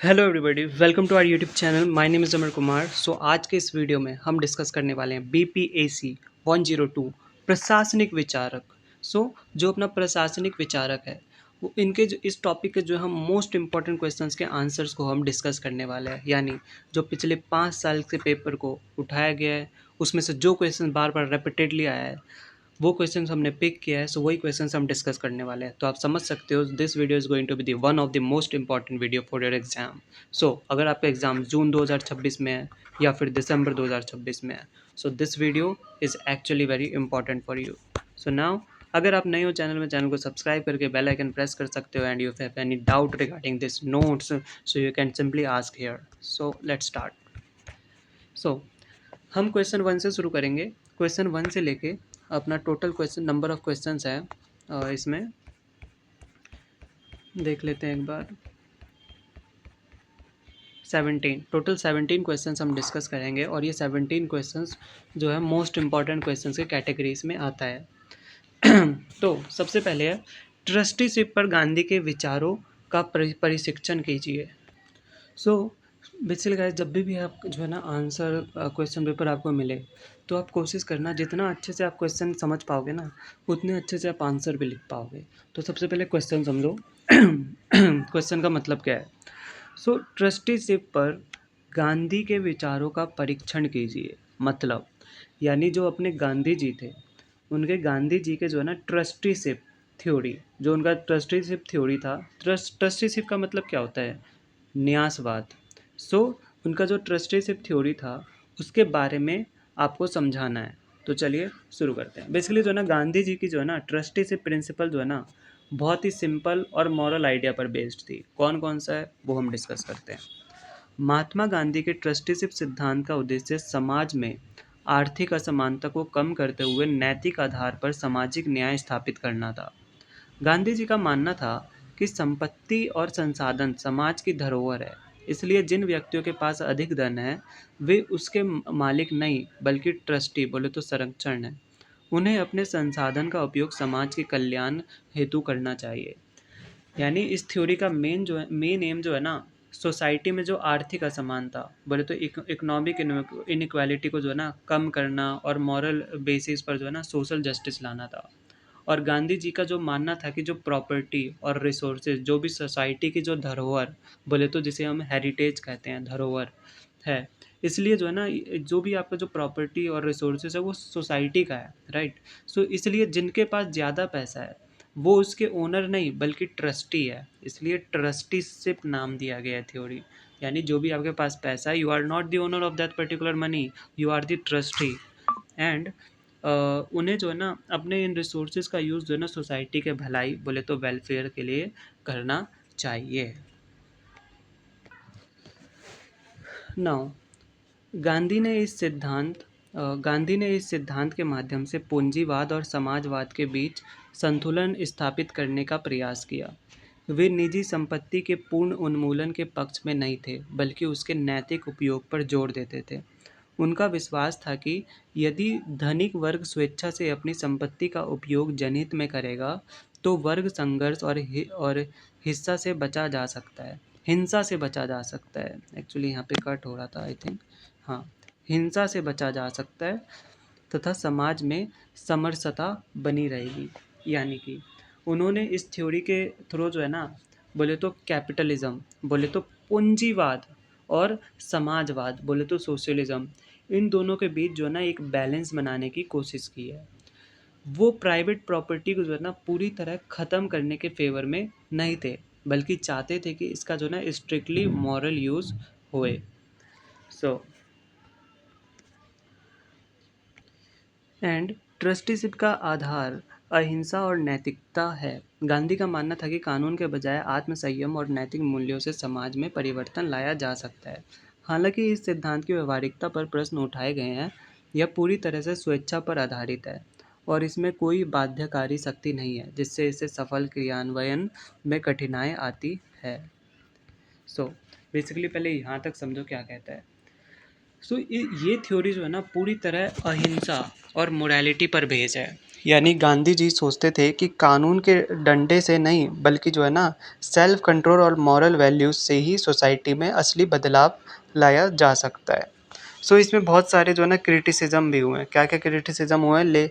Hello everybody, welcome to our YouTube channel. My name is Amar Kumar. So आज के इस video में हम डिस्कस करने वाले हैं BPAC 102 प्रशासनिक विचारक। जो अपना प्रशासनिक विचारक है वो इनके जो इस टॉपिक के जो हम मोस्ट इंपॉर्टेंट क्वेश्चंस के आंसर्स को हम डिस्कस करने वाले हैं। यानी जो पिछले 5 साल के पेपर को उठाया गया है उसमें से जो क्वेश्चन बार बार रिपीटेडली आया है वो क्वेश्चंस हमने पिक किया है। सो वही क्वेश्चंस हम डिस्कस करने वाले हैं। तो आप समझ सकते हो this video is going to be the one of the most important video for your exam. So अगर आपका एग्ज़ाम जून 2026 में है या फिर दिसंबर 2026 में है, so this video is actually very important for you. So now अगर आप नए हो चैनल में, चैनल को सब्सक्राइब करके बेल आइकन प्रेस कर सकते हो। And you have any doubt regarding this notes, so you can simply ask here. So let's start. So हम क्वेश्चन वन से शुरू करेंगे। क्वेश्चन वन से लेके अपना total question number of questions है, इसमें देख लेते हैं एक बार। 17 टोटल 17 क्वेश्चंस हम डिस्कस करेंगे और ये 17 क्वेश्चंस जो है मोस्ट इम्पॉर्टेंट क्वेश्चंस के कैटेगरीज में आता है। तो सबसे पहले है ट्रस्टीशिप पर गांधी के विचारों का परिशिक्षण कीजिए। सो बेसिकली गाइस, जब भी आप जो है ना आंसर क्वेश्चन पेपर आपको मिले तो आप कोशिश करना जितना अच्छे से आप क्वेश्चन समझ पाओगे ना उतने अच्छे से आप आंसर भी लिख पाओगे। तो सबसे पहले क्वेश्चन समझो। क्वेश्चन का मतलब क्या है। सो ट्रस्टीशिप पर गांधी के विचारों का परीक्षण कीजिए। मतलब यानी जो अपने गांधी जी थे उनके गांधी जी के जो है ना ट्रस्टीशिप थ्योरी, जो उनका ट्रस्टीशिप थ्योरी था। ट्रस्टीशिप का मतलब क्या होता है? न्यासवाद। सो उनका जो ट्रस्टीशिप थ्योरी था उसके बारे में आपको समझाना है। तो चलिए शुरू करते हैं। बेसिकली जो है ना गांधी जी की जो है ना ट्रस्टीशिप प्रिंसिपल जो है ना बहुत ही सिंपल और मॉरल आइडिया पर बेस्ड थी। कौन कौन सा है वो हम डिस्कस करते हैं। महात्मा गांधी के ट्रस्टीशिप सिद्धांत का उद्देश्य समाज में आर्थिक असमानता को कम करते हुए नैतिक आधार पर सामाजिक न्याय स्थापित करना था। गांधी जी का मानना था कि संपत्ति और संसाधन समाज की धरोहर है, इसलिए जिन व्यक्तियों के पास अधिक धन है वे उसके मालिक नहीं बल्कि ट्रस्टी बोले तो संरक्षण है। उन्हें अपने संसाधन का उपयोग समाज के कल्याण हेतु करना चाहिए। यानी इस थ्योरी का मेन एम जो है ना सोसाइटी में जो आर्थिक असमानता बोले तो इकोनॉमिक इनइक्वालिटी को जो है ना कम करना और मॉरल बेसिस पर जो है ना सोशल जस्टिस लाना था। और गांधी जी का जो मानना था कि जो प्रॉपर्टी और रिसोर्सेज जो भी सोसाइटी की जो धरोहर बोले तो जिसे हम हेरिटेज कहते हैं, धरोहर है, इसलिए जो है ना जो भी आपका जो प्रॉपर्टी और रिसोर्सेज है वो सोसाइटी का है, राइट। सो इसलिए जिनके पास ज़्यादा पैसा है वो उसके ओनर नहीं बल्कि ट्रस्टी है, इसलिए ट्रस्टीशिप नाम दिया गया है थ्योरी। यानी जो भी आपके पास पैसा है, you are not the owner of that particular money, you are the trustee. And उन्हें जो है ना अपने इन रिसोर्सेज का यूज़ जो है ना सोसाइटी के भलाई बोले तो वेलफेयर के लिए करना चाहिए। नाउ गांधी ने इस सिद्धांत गांधी ने इस सिद्धांत के माध्यम से पूंजीवाद और समाजवाद के बीच संतुलन स्थापित करने का प्रयास किया। वे निजी संपत्ति के पूर्ण उन्मूलन के पक्ष में नहीं थे बल्कि उसके नैतिक उपयोग पर जोर देते थे। उनका विश्वास था कि यदि धनिक वर्ग स्वेच्छा से अपनी संपत्ति का उपयोग जनहित में करेगा तो वर्ग संघर्ष और हिस्सा से बचा जा सकता है हिंसा से बचा जा सकता है। एक्चुअली यहाँ पे कट हो रहा था, आई थिंक। हाँ, हिंसा से बचा जा सकता है तथा समाज में समरसता बनी रहेगी। यानी कि उन्होंने इस थ्योरी के थ्रू जो है ना बोले तो कैपिटलिज्म बोले तो पूंजीवाद और समाजवाद बोले तो सोशलिज्म, इन दोनों के बीच जो है ना एक बैलेंस बनाने की कोशिश की है। वो प्राइवेट प्रॉपर्टी को जो है ना पूरी तरह ख़त्म करने के फेवर में नहीं थे बल्कि चाहते थे कि इसका जो है ना स्ट्रिक्टली मॉरल यूज़ होए। सो एंड ट्रस्टीशिप का आधार अहिंसा और नैतिकता है। गांधी का मानना था कि कानून के बजाय आत्मसंयम और नैतिक मूल्यों से समाज में परिवर्तन लाया जा सकता है। हालांकि इस सिद्धांत की व्यवहारिकता पर प्रश्न उठाए गए हैं। यह पूरी तरह से स्वेच्छा पर आधारित है और इसमें कोई बाध्यकारी शक्ति नहीं है जिससे इसे सफल क्रियान्वयन में कठिनाई आती है। सो बेसिकली पहले यहाँ तक समझो क्या कहता है। सो ये थ्योरी जो है ना पूरी तरह अहिंसा और मोरालिटी पर बेस है। यानी गांधी जी सोचते थे कि कानून के डंडे से नहीं बल्कि जो है ना सेल्फ कंट्रोल और मॉरल वैल्यूज से ही सोसाइटी में असली बदलाव लाया जा सकता है। सो इसमें बहुत सारे जो है ना क्रिटिसिज्म भी हुए हैं। क्या क्या क्रिटिसिज्म हुए हैं ले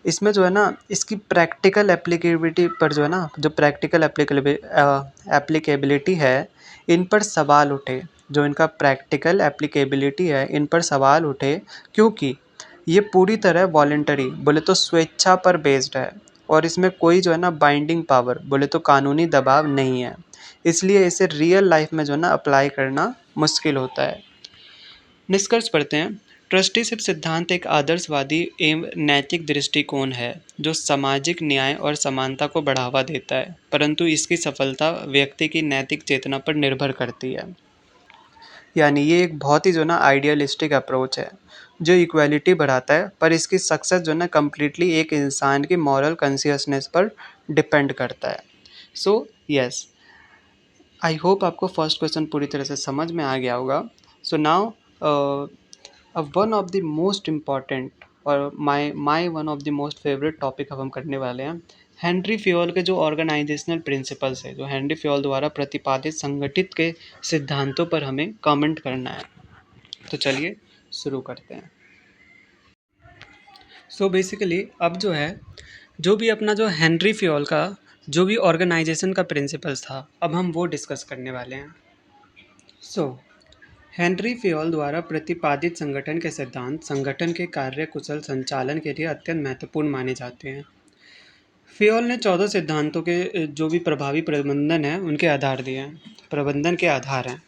इसमें जो है ना इसकी प्रैक्टिकल एप्लीकेबिलिटी पर जो है ना जो प्रैक्टिकल एप्लीकेबिलिटी है इन पर सवाल उठे। जो इनका प्रैक्टिकल एप्लीकेबिलिटी है इन पर सवाल उठे क्योंकि ये पूरी तरह वॉलेंटरी बोले तो स्वेच्छा पर बेस्ड है और इसमें कोई जो है ना बाइंडिंग पावर बोले तो कानूनी दबाव नहीं है। इसलिए इसे रियल लाइफ में जो है ना अप्लाई करना मुश्किल होता है। निष्कर्ष पढ़ते हैं। ट्रस्टीशिप सिद्धांत एक आदर्शवादी एवं नैतिक दृष्टिकोण है जो सामाजिक न्याय और समानता को बढ़ावा देता है, परंतु इसकी सफलता व्यक्ति की नैतिक चेतना पर निर्भर करती है। यानी ये एक बहुत ही जो ना आइडियलिस्टिक अप्रोच है जो इक्वालिटी बढ़ाता है, पर इसकी सक्सेस जो ना कम्प्लीटली एक इंसान की मॉरल कॉन्शियसनेस पर डिपेंड करता है। सो यस, आई होप आपको फर्स्ट क्वेश्चन पूरी तरह से समझ में आ गया होगा। सो नाउ अब one of the most important और my one of the most favourite topic अब हम करने वाले हैं। हेनरी फ्योल के जो ऑर्गेनाइजेशनल प्रिंसिपल्स है, जो हेनरी फ्योल द्वारा प्रतिपादित संगठित के सिद्धांतों पर हमें कमेंट करना है। तो चलिए शुरू करते हैं। सो बेसिकली अब जो है जो भी अपना जो हेनरी फ्योल का जो भी ऑर्गेनाइजेशन का प्रिंसिपल्स था अब हम वो डिस्कस करने वाले हैं। सो हेनरी फ्योल द्वारा प्रतिपादित संगठन के सिद्धांत संगठन के कार्य कुशल संचालन के लिए अत्यंत महत्वपूर्ण माने जाते हैं। फ्योल ने 14 सिद्धांतों के जो भी प्रभावी प्रबंधन है उनके आधार दिए हैं, प्रबंधन के आधार हैं।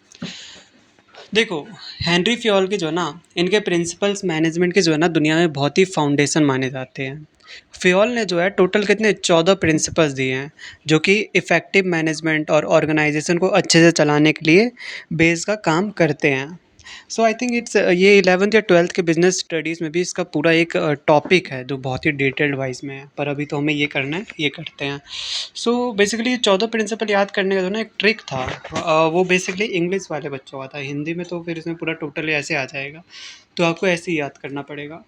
देखो, हेनरी फ्योल के जो है ना इनके प्रिंसिपल्स मैनेजमेंट के जो है ना दुनिया में बहुत ही फाउंडेशन माने जाते हैं। फ्योल ने जो है टोटल कितने 14 प्रिंसिपल्स दिए हैं जो कि इफ़ेक्टिव मैनेजमेंट और ऑर्गेनाइजेशन को अच्छे से चलाने के लिए बेस का काम करते हैं। सो आई थिंक इट्स ये 11th या 12th के बिजनेस स्टडीज़ में भी इसका पूरा एक टॉपिक है जो बहुत ही डिटेल्ड वाइज में है, पर अभी तो हमें ये करना है, ये करते हैं। सो बेसिकली 14 प्रिंसिपल याद करने का जो ना एक ट्रिक था, वो बेसिकली इंग्लिश वाले बच्चों का था। हिंदी में तो फिर इसमें पूरा टोटली ऐसे आ जाएगा, तो आपको ऐसे ही याद करना पड़ेगा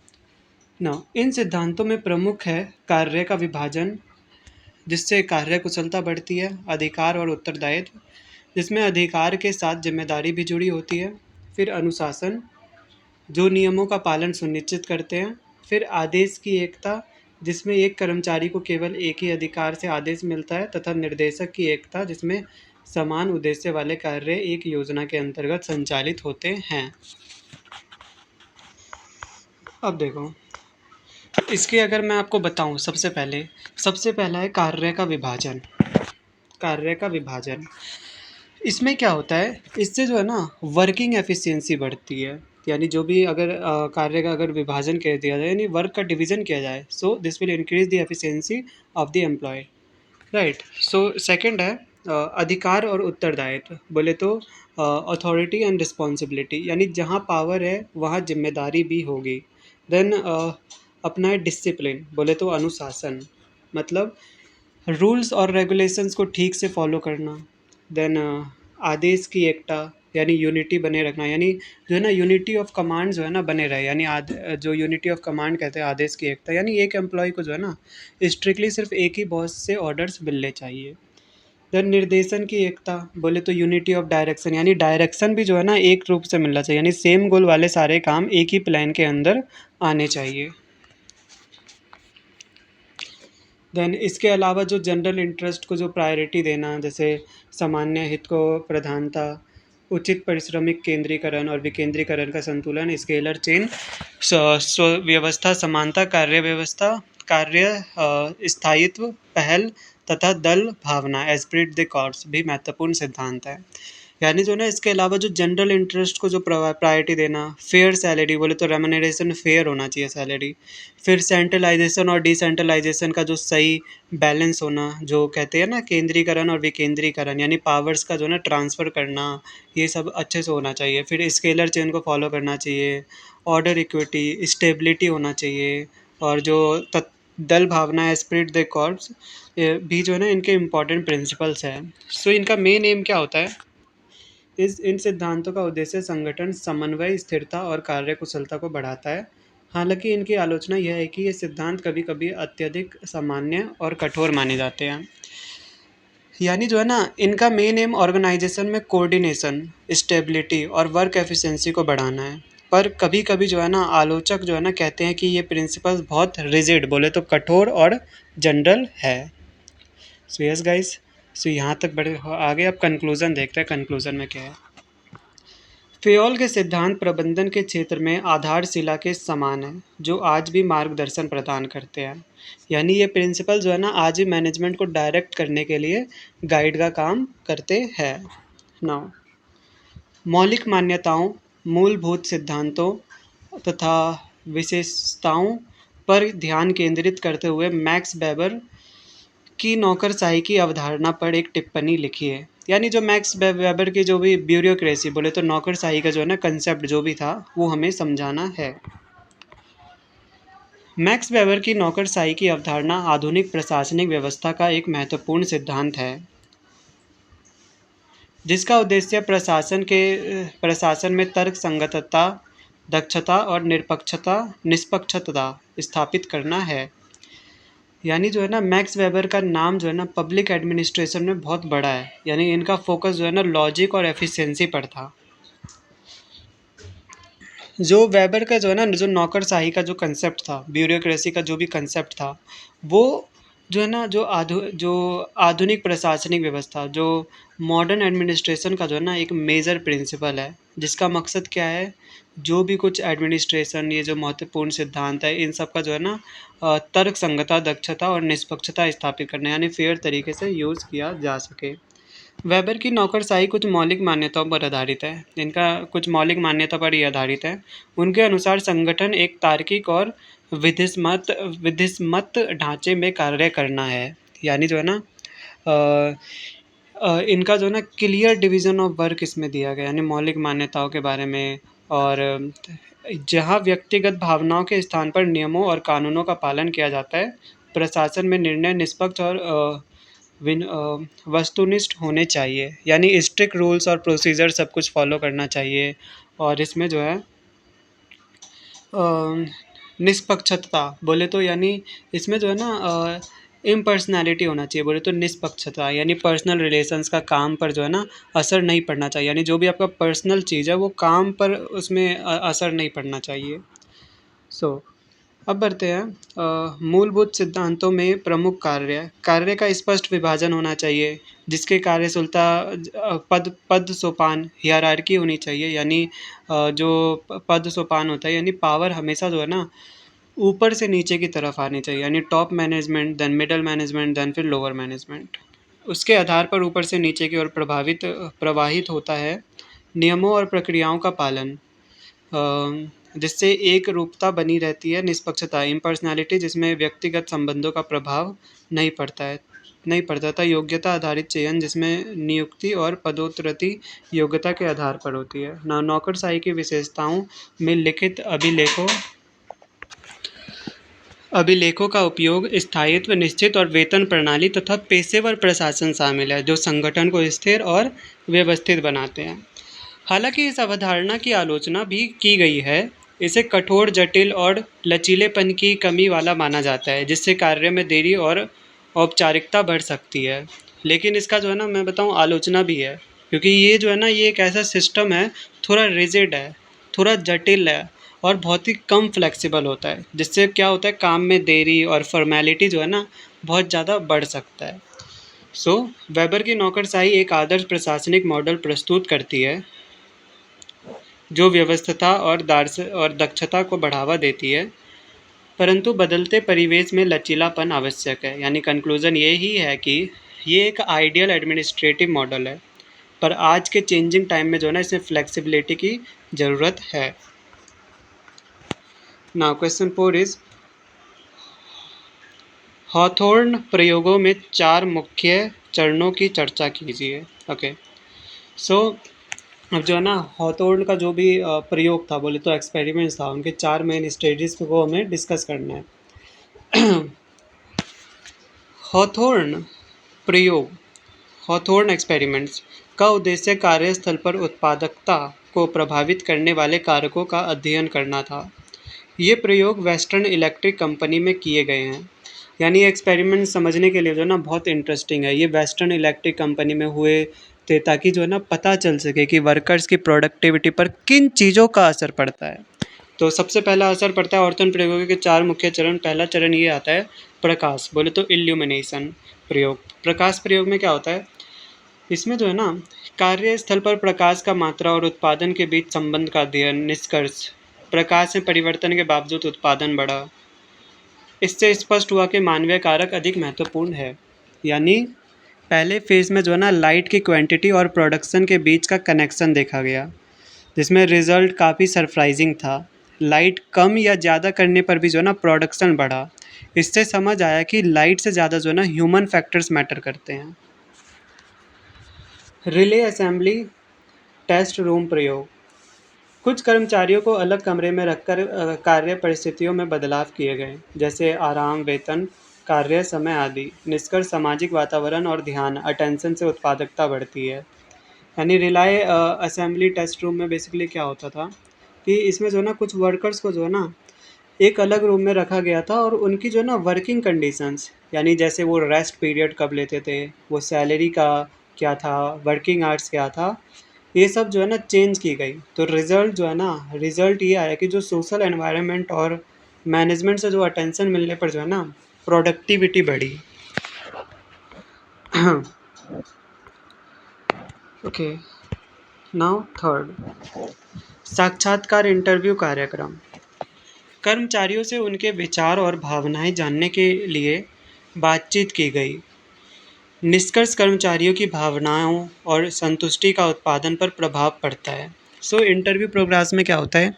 ना। इन सिद्धांतों में प्रमुख है कार्य का विभाजन, जिससे कार्य कुशलता बढ़ती है। अधिकार और उत्तरदायित्व, जिसमें अधिकार के साथ जिम्मेदारी भी जुड़ी होती है। फिर अनुशासन, जो नियमों का पालन सुनिश्चित करते हैं। फिर आदेश की एकता, जिसमें एक कर्मचारी को केवल एक ही अधिकार से आदेश मिलता है। तथा निर्देशक की एकता, जिसमें समान उद्देश्य वाले कार्य एक योजना के अंतर्गत संचालित होते हैं। अब देखो, इसके अगर मैं आपको बताऊं, सबसे पहला है कार्य का विभाजन। कार्य का विभाजन, इसमें क्या होता है, इससे जो है ना वर्किंग एफिशिएंसी बढ़ती है। यानी जो भी अगर कार्य का अगर विभाजन कर दिया जाए, यानी वर्क का डिवीजन किया जाए, so this will increase the efficiency of the employ, right. So second है अधिकार और उत्तरदायित्व। बोले तो अथॉरिटी एंड रिस्पॉन्सिबिलिटी, यानी जहाँ पावर है वहाँ जिम्मेदारी भी होगी। देन अपना है डिसिप्लिन, बोले तो अनुशासन, मतलब रूल्स और रेगुलेशंस को ठीक से फॉलो करना। देन आदेश की एकता, यानी यूनिटी बने रखना, यानी जो है ना यूनिटी ऑफ कमांड जो है ना बने रहे, यानी जो यूनिटी ऑफ कमांड कहते हैं आदेश की एकता, यानी एक एम्प्लॉय को जो है ना स्ट्रिक्टली सिर्फ एक ही बॉस से ऑर्डर्स मिलने चाहिए। देन निर्देशन की एकता, बोले तो यूनिटी ऑफ डायरेक्शन, यानी डायरेक्शन भी जो है ना एक रूप से मिलना चाहिए, यानी सेम गोल वाले सारे काम एक ही प्लान के अंदर आने चाहिए। देन इसके अलावा जो जनरल इंटरेस्ट को जो प्रायोरिटी देना, जैसे सामान्य हित को प्रधानता, उचित पारिश्रमिक केंद्रीकरण और विकेंद्रीकरण का संतुलन, स्केलर चेन, व्यवस्था समानता, कार्य व्यवस्था, कार्य स्थायित्व, पहल तथा दल भावना, एस्पिरिट द कॉर्प्स भी महत्वपूर्ण सिद्धांत है। यानी जो ना इसके अलावा जो जनरल इंटरेस्ट को जो प्रायोरिटी देना, फेयर सैलरी, बोले तो रेमुनरेशन फेयर होना चाहिए सैलरी। फिर सेंट्रलाइजेशन और डिसेंट्रलाइजेशन का जो सही बैलेंस होना, जो कहते हैं ना केंद्रीकरण और विकेंद्रीकरण, यानी पावर्स का जो ना ट्रांसफ़र करना, ये सब अच्छे से होना चाहिए। फिर स्केलर चेन को फॉलो करना चाहिए, ऑर्डर इक्विटी, स्टेबिलिटी होना चाहिए, और जो दल भावना है, स्पिरिट द कॉर्प्स, ये भी जो है ना इनके इम्पॉर्टेंट प्रिंसिपल्स हैं। सो इनका मेन एम क्या होता है, इन सिद्धांतों का उद्देश्य संगठन समन्वय, स्थिरता और कार्यकुशलता को बढ़ाता है। हालांकि इनकी आलोचना यह है कि ये सिद्धांत कभी कभी अत्यधिक सामान्य और कठोर माने जाते हैं। यानी जो है ना, इनका मेन एम ऑर्गेनाइजेशन में कोऑर्डिनेशन, स्टेबिलिटी और वर्क एफिशिएंसी को बढ़ाना है। पर कभी कभी जो है ना, आलोचक जो है ना कहते हैं कि ये प्रिंसिपल्स बहुत रिजिड, बोले तो कठोर और जनरल है। सो यस गाइस, सो यहाँ तक बड़े आगे अब कंक्लूजन देखते हैं, कंक्लूजन में क्या है। फेयोल के सिद्धांत प्रबंधन के क्षेत्र में आधारशिला के समान है, जो आज भी मार्गदर्शन प्रदान करते हैं। यानी ये प्रिंसिपल जो है ना, आज भी मैनेजमेंट को डायरेक्ट करने के लिए गाइड का काम करते हैं। नाउ, मौलिक मान्यताओं, मूलभूत सिद्धांतों तथा विशेषताओं पर ध्यान केंद्रित करते हुए मैक्स वेबर की नौकरशाही की अवधारणा पर एक टिप्पणी लिखी है। यानी जो मैक्स वेबर की जो भी ब्यूरोक्रेसी, बोले तो नौकरशाही का जो है ना कंसेप्ट जो भी था, वो हमें समझाना है। मैक्स वेबर की नौकरशाही की अवधारणा आधुनिक प्रशासनिक व्यवस्था का एक महत्वपूर्ण सिद्धांत है, जिसका उद्देश्य प्रशासन में तर्क संगतता, दक्षता और निष्पक्षता स्थापित करना है। यानी जो है ना, मैक्स वेबर का नाम जो है ना पब्लिक एडमिनिस्ट्रेशन में बहुत बड़ा है। यानी इनका फोकस जो है ना लॉजिक और एफिशिएंसी पर था। जो वेबर का जो है ना, जो नौकरशाही का जो कंसेप्ट था, ब्यूरोक्रेसी का जो भी कंसेप्ट था, वो जो है ना, जो आधुनिक प्रशासनिक व्यवस्था, जो मॉडर्न एडमिनिस्ट्रेशन का जो है ना एक मेजर प्रिंसिपल है, जिसका मकसद क्या है, जो भी कुछ एडमिनिस्ट्रेशन, ये जो महत्वपूर्ण सिद्धांत है, इन सब का जो है ना तर्क संगता, दक्षता और निष्पक्षता स्थापित करना, यानी फेयर तरीके से यूज़ किया जा सके। वेबर की नौकरशाही कुछ मौलिक मान्यताओं पर आधारित है। इनका कुछ मौलिक मान्यता पर ही आधारित है। उनके अनुसार संगठन एक तार्किक और विधिसम्मत ढांचे में कार्य करना है। यानी जो है ना, अ, इनका जो है ना क्लियर डिवीजन ऑफ वर्क इसमें दिया गया, यानी मौलिक मान्यताओं के बारे में। और जहाँ व्यक्तिगत भावनाओं के स्थान पर नियमों और कानूनों का पालन किया जाता है, प्रशासन में निर्णय निष्पक्ष और वस्तुनिष्ठ होने चाहिए। यानी स्ट्रिक्ट रूल्स और प्रोसीजर सब कुछ फॉलो करना चाहिए। और इसमें जो है निष्पक्षता, बोले तो यानी इसमें जो है ना इम्पर्सनैलिटी होना चाहिए। बोले तो निष्पक्षता यानी पर्सनल रिलेशंस का काम पर जो है ना असर नहीं पड़ना चाहिए। यानी जो भी आपका पर्सनल चीज़ है, वो काम पर उसमें असर नहीं पड़ना चाहिए। सो अब बढ़ते हैं मूलभूत सिद्धांतों में प्रमुख कार्य का स्पष्ट विभाजन होना चाहिए, जिसके कार्यशूलता पद सोपान हियरार्की होनी चाहिए। यानी जो पद सोपान होता है, यानी पावर हमेशा जो है ना ऊपर से नीचे की तरफ आनी चाहिए। यानी top management, then middle management, then फिर लोअर मैनेजमेंट। उसके आधार पर ऊपर से नीचे की ओर प्रवाहित होता है। नियमों और प्रक्रियाओं का पालन, जिससे एक रूपता बनी रहती है। निष्पक्षता, इम्पर्सनैलिटी, जिसमें व्यक्तिगत संबंधों का प्रभाव नहीं पड़ता था। योग्यता आधारित चयन, जिसमें नियुक्ति और पदोन्नति योग्यता के आधार पर होती है। नौकरशाही की विशेषताओं में लिखित अभिलेखों का उपयोग, स्थायित्व, निश्चित और वेतन प्रणाली तथा पेशेवर प्रशासन शामिल है, जो संगठन को स्थिर और व्यवस्थित बनाते हैं। हालांकि इस अवधारणा की आलोचना भी की गई है। इसे कठोर, जटिल और लचीलेपन की कमी वाला माना जाता है, जिससे कार्य में देरी और औपचारिकता बढ़ सकती है। लेकिन इसका जो है ना, मैं बताऊं, आलोचना भी है, क्योंकि ये जो है ना, ये एक ऐसा सिस्टम है, थोड़ा रिजिड है, थोड़ा जटिल है और बहुत ही कम फ्लेक्सिबल होता है, जिससे क्या होता है, काम में देरी और फॉर्मेलिटी जो है ना बहुत ज़्यादा बढ़ सकता है। सो वेबर की नौकरशाही एक आदर्श प्रशासनिक मॉडल प्रस्तुत करती है, जो व्यवस्था और दक्षता को बढ़ावा देती है, परंतु बदलते परिवेश में लचीलापन आवश्यक है। यानी कंक्लूजन ये ही है कि ये एक आइडियल एडमिनिस्ट्रेटिव मॉडल है, पर आज के चेंजिंग टाइम में जो है ना, इसमें फ्लेक्सिबिलिटी की ज़रूरत है। नाउ क्वेश्चन 4 इज, हॉथोर्न प्रयोगों में 4 मुख्य चरणों की चर्चा कीजिए। ओके, सो अब जो है ना, हॉथोर्न का जो भी प्रयोग था, बोले तो एक्सपेरिमेंट्स था, उनके 4 मेन स्टेजेस को हमें डिस्कस करना है। हॉथोर्न प्रयोग, हॉथोर्न एक्सपेरिमेंट्स का उद्देश्य कार्यस्थल पर उत्पादकता को प्रभावित करने वाले कारकों का अध्ययन करना था। ये प्रयोग वेस्टर्न इलेक्ट्रिक कंपनी में किए गए हैं। यानी एक्सपेरिमेंट समझने के लिए जो है ना बहुत इंटरेस्टिंग है। ये वेस्टर्न इलेक्ट्रिक कंपनी में हुए थे ताकि जो है ना पता चल सके कि वर्कर्स की प्रोडक्टिविटी पर किन चीज़ों का असर पड़ता है। तो सबसे पहला असर पड़ता है ऑर्थोन प्रयोगों के 4 मुख्य चरण। पहला चरण ये आता है प्रकाश, बोले तो इल्यूमिनेशन प्रयोग। प्रकाश प्रयोग में क्या होता है, इसमें जो है ना कार्यस्थल पर प्रकाश का मात्रा और उत्पादन के बीच संबंध का अध्ययन। निष्कर्ष, प्रकाश में परिवर्तन के बावजूद उत्पादन बढ़ा। इससे स्पष्ट हुआ कि मानवीय कारक अधिक महत्वपूर्ण है। यानी पहले फेज में जो है ना लाइट की क्वांटिटी और प्रोडक्शन के बीच का कनेक्शन देखा गया, जिसमें रिजल्ट काफ़ी सरप्राइजिंग था। लाइट कम या ज़्यादा करने पर भी जो है ना प्रोडक्शन बढ़ा। इससे समझ आया कि लाइट से ज़्यादा जो है ना ह्यूमन फैक्टर्स मैटर करते हैं। रिले असेंबली टेस्ट रूम प्रयोग। कुछ कर्मचारियों को अलग कमरे में रखकर कार्य परिस्थितियों में बदलाव किए गए, जैसे आराम, वेतन, कार्य समय आदि। निष्कर्ष, सामाजिक वातावरण और ध्यान अटेंशन से उत्पादकता बढ़ती है। यानी रिलाय असेंबली टेस्ट रूम में बेसिकली क्या होता था कि इसमें जो है ना कुछ वर्कर्स को जो है ना एक अलग रूम में रखा गया था और उनकी जो है ना वर्किंग कंडीशंस, यानी जैसे वो रेस्ट पीरियड कब लेते थे, वो सैलरी का क्या था, वर्किंग आवर्स क्या था, ये सब जो है ना चेंज की गई। तो रिजल्ट ये आया कि जो सोशल एनवायरनमेंट और मैनेजमेंट से जो अटेंशन मिलने पर जो है ना प्रोडक्टिविटी बढ़ी। ओके, नाउ थर्ड, साक्षात्कार इंटरव्यू कार्यक्रम। कर्मचारियों से उनके विचार और भावनाएं जानने के लिए बातचीत की गई। निष्कर्ष, कर्मचारियों की भावनाओं और संतुष्टि का उत्पादन पर प्रभाव पड़ता है। इंटरव्यू प्रोग्राम्स में क्या होता है,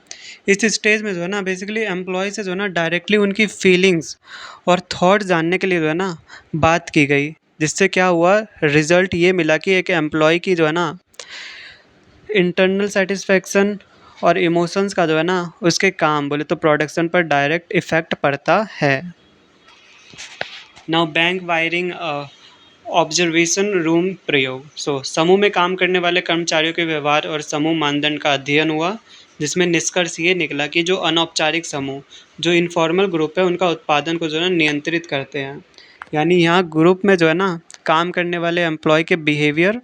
इस स्टेज में जो है ना बेसिकली एम्प्लॉय से जो है ना डायरेक्टली उनकी फीलिंग्स और थॉट जानने के लिए जो है ना बात की गई, जिससे क्या हुआ, रिजल्ट ये मिला कि एक एम्प्लॉय की जो है ना इंटरनल सेटिस्फेक्शन और इमोशंस का जो है ना उसके काम, बोले तो प्रोडक्शन पर डायरेक्ट इफेक्ट पड़ता है। Now bank wiring observation room प्रयोग। समूह में काम करने वाले कर्मचारियों के व्यवहार और समूह मानदंड का अध्ययन हुआ, जिसमें निष्कर्ष ये निकला कि जो अनौपचारिक समूह, जो इनफॉर्मल ग्रुप है, उनका उत्पादन को जो है ना नियंत्रित करते हैं। यानी यहाँ ग्रुप में जो है ना काम करने वाले एम्प्लॉय के बिहेवियर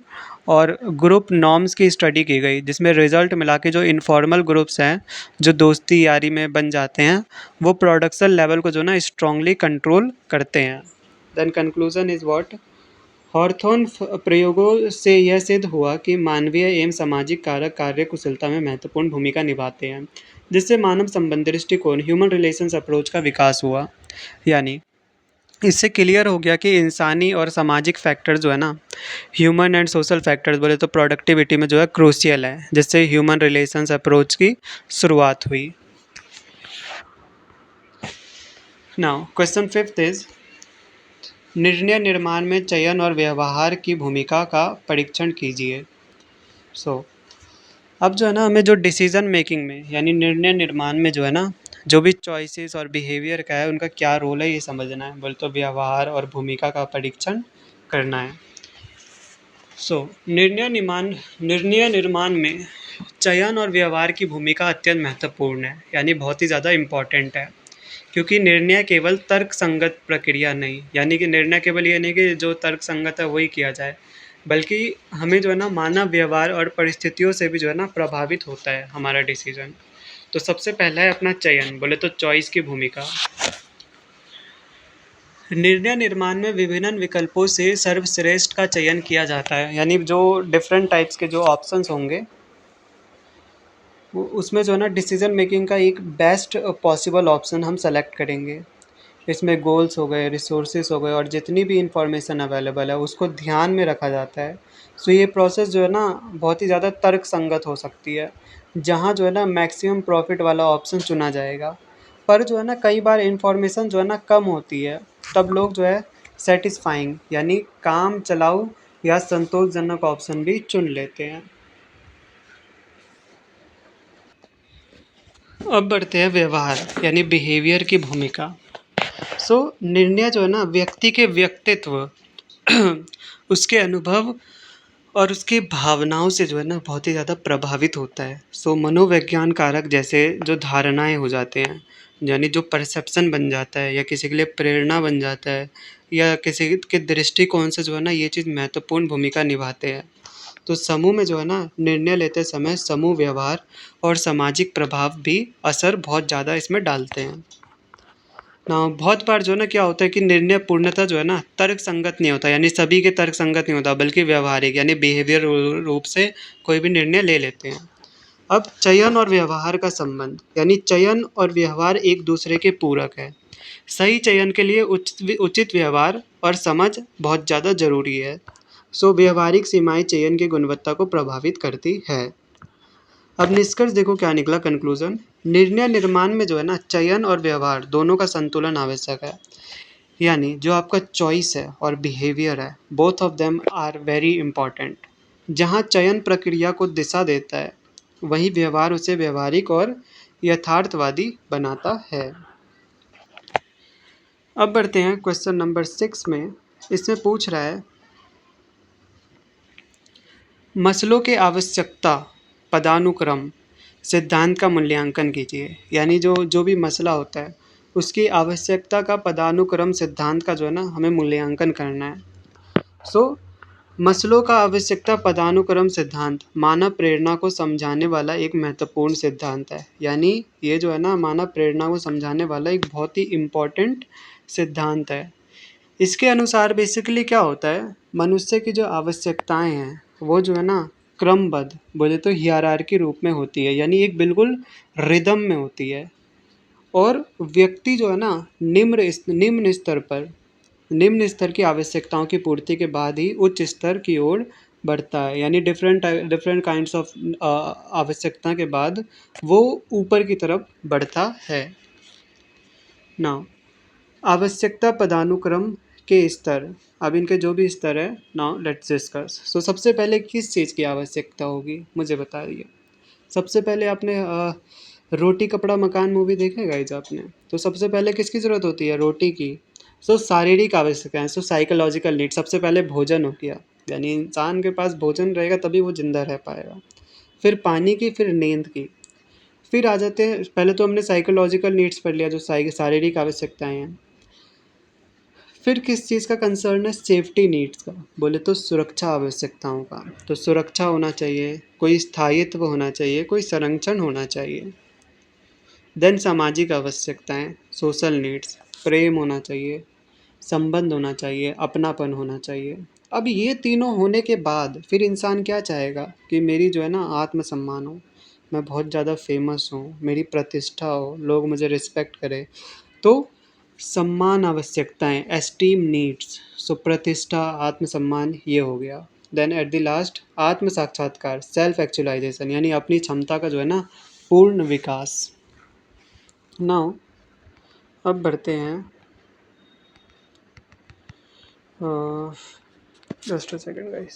और ग्रुप नॉर्म्स की स्टडी की गई, जिसमें रिजल्ट मिला कि जो इनफॉर्मल ग्रुप्स हैं, जो दोस्ती यारी में बन जाते हैं, वो प्रोडक्शन लेवल को जो ना स्ट्रांगली कंट्रोल करते हैं। देन कंक्लूजन इज व्हाट, हॉर्थोन प्रयोगों से यह सिद्ध हुआ कि मानवीय एवं सामाजिक कारक कार्य कुशलता में महत्वपूर्ण भूमिका निभाते हैं, जिससे मानव संबंध दृष्टिकोण ह्यूमन रिलेशंस अप्रोच का विकास हुआ। यानी इससे क्लियर हो गया कि इंसानी और सामाजिक फैक्टर्स जो है ना, ह्यूमन एंड सोशल फैक्टर्स बोले तो प्रोडक्टिविटी में जो है क्रूशियल है, जिससे ह्यूमन रिलेशंस अप्रोच की शुरुआत हुई। नाउ क्वेश्चन फिफ्थ इज, निर्णय निर्माण में चयन और व्यवहार की भूमिका का परीक्षण कीजिए। अब जो है ना हमें जो डिसीजन मेकिंग में यानी निर्णय निर्माण में जो है ना जो भी चॉइसेस और बिहेवियर का है, उनका क्या रोल है, ये समझना है। बोले तो व्यवहार और भूमिका का परीक्षण करना है। निर्णय निर्माण में चयन और व्यवहार की भूमिका अत्यंत महत्वपूर्ण है, यानी बहुत ही ज़्यादा इम्पॉर्टेंट है। क्योंकि निर्णय केवल तर्क संगत प्रक्रिया नहीं, यानी कि निर्णय केवल ये नहीं कि जो तर्क संगत है वही किया जाए, बल्कि हमें जो है ना मानव व्यवहार और परिस्थितियों से भी जो है ना प्रभावित होता है हमारा डिसीजन। तो सबसे पहला है अपना चयन, बोले तो चॉइस की भूमिका। निर्णय निर्माण में विभिन्न विकल्पों से सर्वश्रेष्ठ का चयन किया जाता है, यानी जो डिफरेंट टाइप्स के जो ऑप्शंस होंगे उसमें जो है ना डिसीजन मेकिंग का एक बेस्ट पॉसिबल ऑप्शन हम सेलेक्ट करेंगे। इसमें गोल्स हो गए, रिसोर्सेज हो गए और जितनी भी इंफॉर्मेशन अवेलेबल है उसको ध्यान में रखा जाता है। ये प्रोसेस जो है ना बहुत ही ज़्यादा तर्क संगत हो सकती है, जहाँ जो है ना मैक्सिमम प्रॉफिट वाला ऑप्शन चुना जाएगा। पर जो है ना कई बार इंफॉर्मेशन जो है ना कम होती है, तब लोग जो है सेटिस्फाइंग यानी काम चलाऊ या संतोषजनक ऑप्शन भी चुन लेते हैं। अब बढ़ते हैं व्यवहार यानी बिहेवियर की भूमिका। निर्णय जो है ना व्यक्ति के व्यक्तित्व उसके अनुभव और उसकी भावनाओं से जो है ना बहुत ही ज़्यादा प्रभावित होता है। सो मनोविज्ञान कारक जैसे जो धारणाएं हो जाते हैं, यानी जो परसेप्शन बन जाता है या किसी के लिए प्रेरणा बन जाता है या किसी के दृष्टिकोण से जो है ना ये चीज़ महत्वपूर्ण भूमिका निभाते हैं। तो समूह में जो है ना निर्णय लेते समय समूह व्यवहार और सामाजिक प्रभाव भी असर बहुत ज़्यादा इसमें डालते हैं ना। बहुत बार जो है ना क्या होता है कि निर्णय पूर्णतः जो है ना तर्क संगत नहीं होता, यानी सभी के तर्क संगत नहीं होता, बल्कि व्यवहारिक यानी बिहेवियर रूप से कोई भी निर्णय ले लेते हैं। अब चयन और व्यवहार का संबंध, यानी चयन और व्यवहार एक दूसरे के पूरक है। सही चयन के लिए उचित व्यवहार और समझ बहुत ज़्यादा जरूरी है। सो व्यवहारिक सीमाएं चयन की गुणवत्ता को प्रभावित करती है। अब निष्कर्ष देखो क्या निकला, कंक्लूजन। निर्णय निर्माण में जो है ना चयन और व्यवहार दोनों का संतुलन आवश्यक है। यानी जो आपका चॉइस है और बिहेवियर है, both of them are very important. जहाँ चयन प्रक्रिया को दिशा देता है, वहीं व्यवहार उसे व्यवहारिक और यथार्थवादी बनाता है। अब बढ़ते हैं क्वेश्चन नंबर 6 में। इसमें पूछ रहा है मसलों के आवश्यकता पदानुक्रम सिद्धांत का मूल्यांकन कीजिए। यानी जो जो भी मसला होता है उसकी आवश्यकता का पदानुक्रम सिद्धांत का जो है ना हमें मूल्यांकन करना है। सो मसलों का आवश्यकता पदानुक्रम सिद्धांत मानव प्रेरणा को समझाने वाला एक महत्वपूर्ण सिद्धांत है। यानी ये जो है ना मानव प्रेरणा को समझाने वाला एक बहुत ही इम्पोर्टेंट सिद्धांत है। इसके अनुसार बेसिकली क्या होता है, मनुष्य की जो आवश्यकताएं हैं वो जो है ना क्रमबद्ध, बोले तो हियरार्की रूप में होती है, यानी एक बिल्कुल रिदम में होती है। और व्यक्ति जो है ना निम्न स्तर की आवश्यकताओं की पूर्ति के बाद ही उच्च स्तर की ओर बढ़ता है। यानी डिफरेंट डिफरेंट काइंड्स ऑफ आवश्यकता के बाद वो ऊपर की तरफ बढ़ता है। नाउ आवश्यकता पदानुक्रम के स्तर, अब इनके जो भी स्तर है, नाउ लेट्स डिस्कस। सो सबसे पहले किस चीज़ की आवश्यकता होगी मुझे बताइए। सबसे पहले आपने रोटी कपड़ा मकान मूवी देखा है गाइज आपने, तो सबसे पहले किसकी ज़रूरत होती है, रोटी की। सो शारीरिक आवश्यकताएं, सो साइकोलॉजिकल नीड, सबसे पहले भोजन हो गया, यानी इंसान के पास भोजन रहेगा तभी वो जिंदा रह पाएगा। फिर पानी की, फिर नींद की, फिर आ जाते हैं, पहले तो हमने साइकोलॉजिकल नीड्स पढ़ लिया जो शारीरिक आवश्यकताएं हैं। फिर किस चीज़ का कंसर्न है, सेफ्टी नीड्स का, बोले तो सुरक्षा आवश्यकताओं का। तो सुरक्षा होना चाहिए, कोई स्थायित्व होना चाहिए, कोई संरक्षण होना चाहिए। देन सामाजिक आवश्यकताएं, सोशल नीड्स, प्रेम होना चाहिए, संबंध होना चाहिए, अपनापन होना चाहिए। अब ये तीनों होने के बाद फिर इंसान क्या चाहेगा कि मेरी जो है ना आत्मसम्मान हो, मैं बहुत ज़्यादा फेमस हूँ, मेरी प्रतिष्ठा हो, लोग मुझे रिस्पेक्ट करें। तो सम्मान आवश्यकताएं, एस्टीम नीड्स, सो प्रतिष्ठा, आत्मसम्मान, ये हो गया। देन एट द लास्ट आत्म साक्षात्कार, सेल्फ एक्चुअलाइजेशन, यानी अपनी क्षमता का जो है ना पूर्ण विकास। नाउ अब बढ़ते हैं, जस्ट अ सेकेंड गाइस,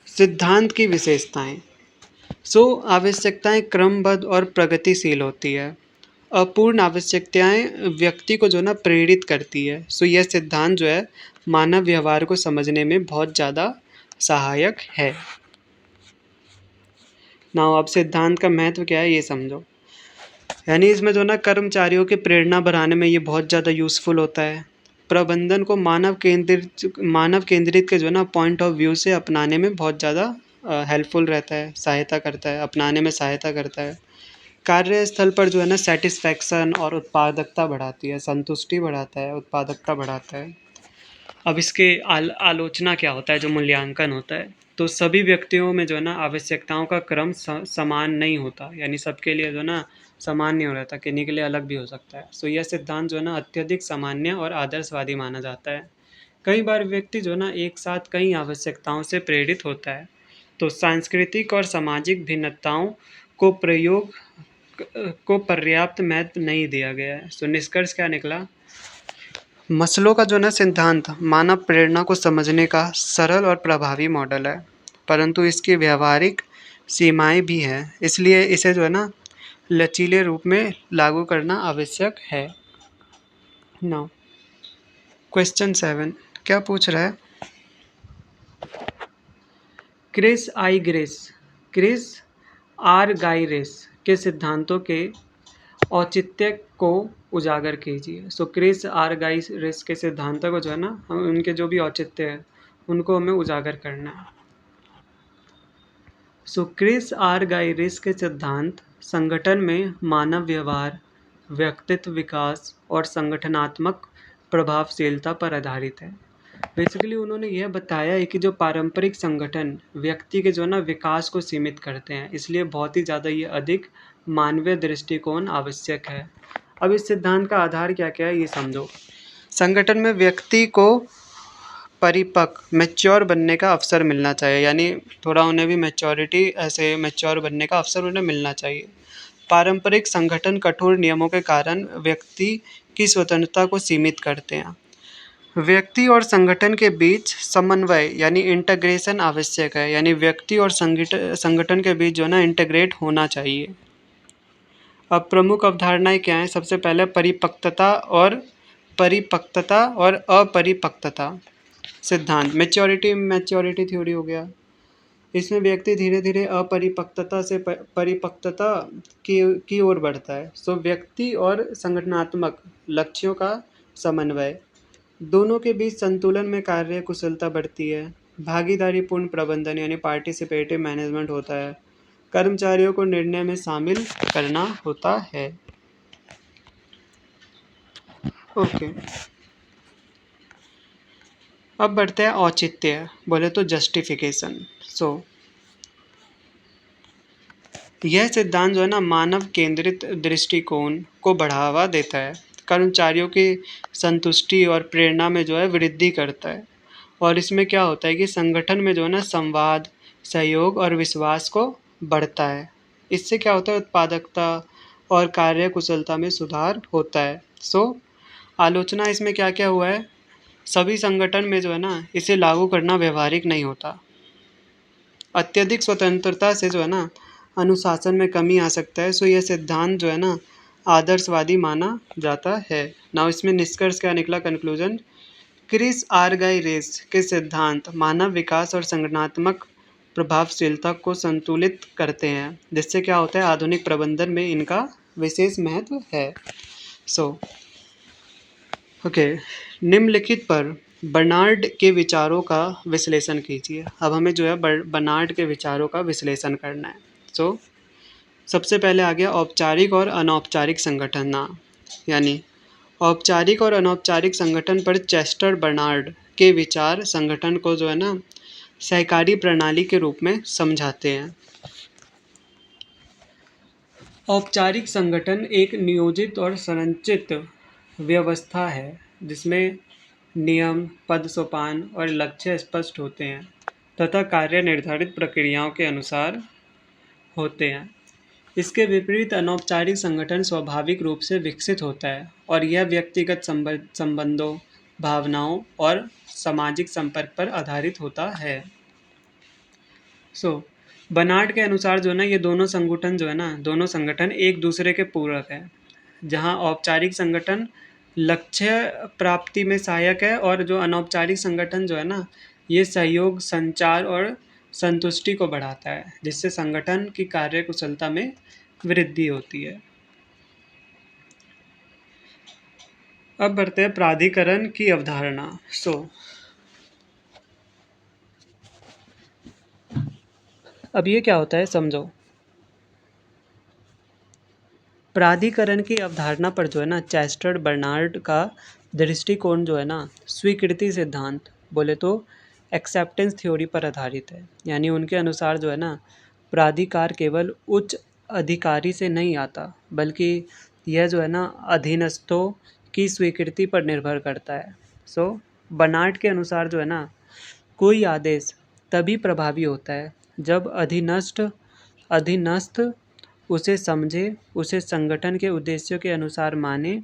सिद्धांत की विशेषताएं। सो आवश्यकताएं क्रमबद्ध और प्रगतिशील होती है। अपूर्ण आवश्यकताएं व्यक्ति को जो ना प्रेरित करती है। सो यह सिद्धांत जो है मानव व्यवहार को समझने में बहुत ज़्यादा सहायक है। ना अब सिद्धांत का महत्व क्या है ये समझो। यानी इसमें जो ना कर्मचारियों की प्रेरणा बढ़ाने में ये बहुत ज़्यादा यूज़फुल होता है। प्रबंधन को मानव केंद्रित के जो है ना पॉइंट ऑफ व्यू से अपनाने में बहुत ज़्यादा हेल्पफुल रहता है, सहायता करता है, अपनाने में सहायता करता है। कार्यस्थल पर जो है ना सेटिस्फैक्शन और उत्पादकता बढ़ाती है, संतुष्टि बढ़ाता है, उत्पादकता बढ़ाता है। अब इसके आलोचना क्या होता है, जो मूल्यांकन होता है, तो सभी व्यक्तियों में जो है ना आवश्यकताओं का क्रम समान नहीं होता, यानी सबके लिए जो है ना समान नहीं हो रहता, किन्हीं के लिए अलग भी हो सकता है। सो यह सिद्धांत जो है ना अत्यधिक सामान्य और आदर्शवादी माना जाता है। कई बार व्यक्ति जो है ना एक साथ कई आवश्यकताओं से प्रेरित होता है। तो सांस्कृतिक और सामाजिक भिन्नताओं को पर्याप्त महत्व नहीं दिया गया है। सो निष्कर्ष क्या निकला, मसलों का जो ना सिद्धांत मानव प्रेरणा को समझने का सरल और प्रभावी मॉडल है, परंतु इसकी व्यावहारिक सीमाएं भी हैं, इसलिए इसे जो है ना लचीले रूप में लागू करना आवश्यक है। नाउ क्वेश्चन 7 क्या पूछ रहा है, क्रिस आरगाइरेस के सिद्धांतों के औचित्य को उजागर कीजिए। सो क्रिस आरगाइरेस के सिद्धांतों को जो है ना, हम उनके जो भी औचित्य है उनको हमें उजागर करना है। सो क्रिस आरगाइरेस के सिद्धांत संगठन में मानव व्यवहार, व्यक्तित्व विकास और संगठनात्मक प्रभावशीलता पर आधारित है। बेसिकली उन्होंने यह बताया है कि जो पारंपरिक संगठन व्यक्ति के जो है ना विकास को सीमित करते हैं, इसलिए बहुत ही ज़्यादा ये अधिक मानवीय दृष्टिकोण आवश्यक है। अब इस सिद्धांत का आधार क्या क्या है ये समझो। संगठन में व्यक्ति को परिपक्व मैच्योर बनने का अवसर मिलना चाहिए, यानी थोड़ा उन्हें भी मैच्योर बनने का अवसर उन्हें मिलना चाहिए। पारंपरिक संगठन कठोर नियमों के कारण व्यक्ति की स्वतंत्रता को सीमित करते हैं। व्यक्ति और संगठन के बीच समन्वय यानी इंटीग्रेशन आवश्यक है, यानी व्यक्ति और संगठन के बीच जो है ना इंटीग्रेट होना चाहिए। अब प्रमुख अवधारणाएं क्या हैं? सबसे पहले परिपक्वता और अपरिपक्वता सिद्धांत। मैच्योरिटी थ्योरी हो गया। इसमें व्यक्ति धीरे धीरे अपरिपक्वता से परिपक्वता की ओर बढ़ता है। सो व्यक्ति और संगठनात्मक लक्ष्यों का समन्वय, दोनों के बीच संतुलन में कार्य कुशलता बढ़ती है। भागीदारीपूर्ण प्रबंधन यानी पार्टिसिपेटिव मैनेजमेंट होता है। कर्मचारियों को निर्णय में शामिल करना होता है। ओके, अब बढ़ते हैं औचित्य, बोले तो जस्टिफिकेशन। सो यह सिद्धांत जो है ना मानव केंद्रित दृष्टिकोण को बढ़ावा देता है, कर्मचारियों की संतुष्टि और प्रेरणा में जो है वृद्धि करता है। और इसमें क्या होता है कि संगठन में जो है ना संवाद, सहयोग और विश्वास को बढ़ता है। इससे क्या होता है, उत्पादकता और कार्य कुशलता में सुधार होता है। सो आलोचना इसमें क्या क्या हुआ है, सभी संगठन में जो है ना इसे लागू करना व्यवहारिक नहीं होता। अत्यधिक स्वतंत्रता से जो है ना अनुशासन में कमी आ सकता है। सो यह सिद्धांत जो है ना आदर्शवादी माना जाता है। नाउ इसमें निष्कर्ष क्या निकला, कंक्लूजन। क्रिस आरगाइरेस के सिद्धांत मानव विकास और संगठनात्मक प्रभावशीलता को संतुलित करते हैं, जिससे क्या होता है आधुनिक प्रबंधन में इनका विशेष महत्व है। सो ओके, निम्नलिखित पर बर्नार्ड के विचारों का विश्लेषण कीजिए। अब हमें जो है बर्नार्ड के विचारों का विश्लेषण करना है। सो सबसे पहले आ गया औपचारिक और अनौपचारिक संगठन, यानी औपचारिक और अनौपचारिक संगठन पर चेस्टर बर्नार्ड के विचार संगठन को जो है ना सहकारी प्रणाली के रूप में समझाते हैं। औपचारिक संगठन एक नियोजित और संरचित व्यवस्था है जिसमें नियम, पद सोपान और लक्ष्य स्पष्ट होते हैं तथा कार्य निर्धारित प्रक्रियाओं के अनुसार होते हैं। इसके विपरीत अनौपचारिक संगठन स्वाभाविक रूप से विकसित होता है और यह व्यक्तिगत संबंधों, भावनाओं और सामाजिक संपर्क पर आधारित होता है। बर्नार्ड के अनुसार जो है ना ये दोनों संगठन एक दूसरे के पूरक हैं। जहाँ औपचारिक संगठन लक्ष्य प्राप्ति में सहायक है और जो अनौपचारिक संगठन जो है ना ये सहयोग, संचार और संतुष्टि को बढ़ाता है, जिससे संगठन की कार्य कुशलता में वृद्धि होती है। अब बढ़ते हैं प्राधिकरण की अवधारणा। अब ये क्या होता है समझो। प्राधिकरण की अवधारणा पर जो है ना चेस्टर बर्नार्ड का दृष्टिकोण जो है ना स्वीकृति सिद्धांत, बोले तो एक्सेप्टेंस थ्योरी पर आधारित है। यानी उनके अनुसार जो है ना प्राधिकार केवल उच्च अधिकारी से नहीं आता, बल्कि यह जो है ना अधीनस्थों की स्वीकृति पर निर्भर करता है। बर्नार्ड के अनुसार जो है ना कोई आदेश तभी प्रभावी होता है जब अधीनस्थ उसे समझे, उसे संगठन के उद्देश्यों के अनुसार माने,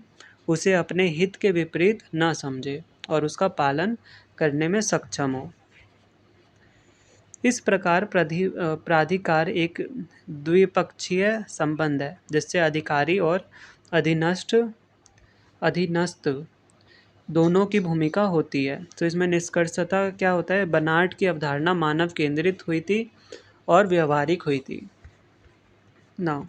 उसे अपने हित के विपरीत न समझे और उसका पालन करने में सक्षम हो। इस प्रकार प्राधिकार एक द्विपक्षीय संबंध है जिससे अधिकारी और अधीनस्थ दोनों की भूमिका होती है। तो इसमें निष्कर्षतः क्या होता है, बर्नार्ड की अवधारणा मानव केंद्रित हुई थी और व्यवहारिक हुई थी। नाउ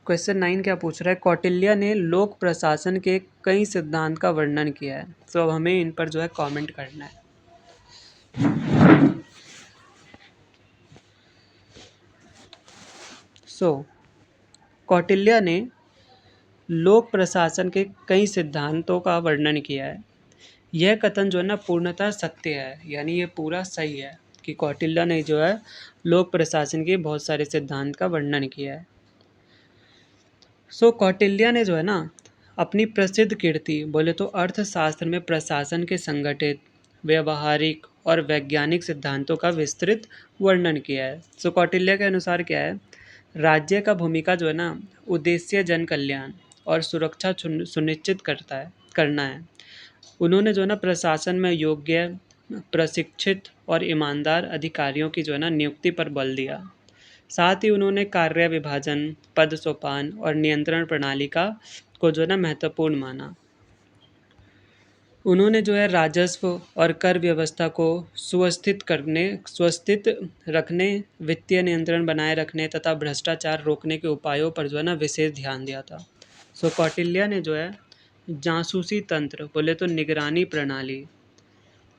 क्वेश्चन 9 क्या पूछ रहा है, कौटिल्य ने लोक प्रशासन के कई सिद्धांत का वर्णन किया है। तो अब हमें इन पर जो है कमेंट करना है। कौटिल्य ने लोक प्रशासन के कई सिद्धांतों का वर्णन किया है। यह कथन जो है ना पूर्णतः सत्य है, यानी ये पूरा सही है कि कौटिल्य ने जो है लोक प्रशासन के बहुत सारे सिद्धांत का वर्णन किया है। कौटिल्य ने जो है ना अपनी प्रसिद्ध कीर्ति बोले तो अर्थशास्त्र में प्रशासन के संगठित, व्यवहारिक और वैज्ञानिक सिद्धांतों का विस्तृत वर्णन किया है। कौटिल्य के अनुसार क्या है, राज्य का भूमिका जो है ना उद्देश्य जन कल्याण और सुरक्षा सुनिश्चित करना है। उन्होंने जो है ना प्रशासन में योग्य, प्रशिक्षित और ईमानदार अधिकारियों की जो है ना नियुक्ति पर बल दिया। साथ ही उन्होंने कार्य विभाजन, पद सोपान और नियंत्रण प्रणाली को जो है ना महत्वपूर्ण माना। उन्होंने जो है राजस्व और कर व्यवस्था को सुव्यवस्थित रखने, वित्तीय नियंत्रण बनाए रखने तथा भ्रष्टाचार रोकने के उपायों पर जो है ना विशेष ध्यान दिया था। कौटिल्य ने जो है जासूसी तंत्र बोले तो निगरानी प्रणाली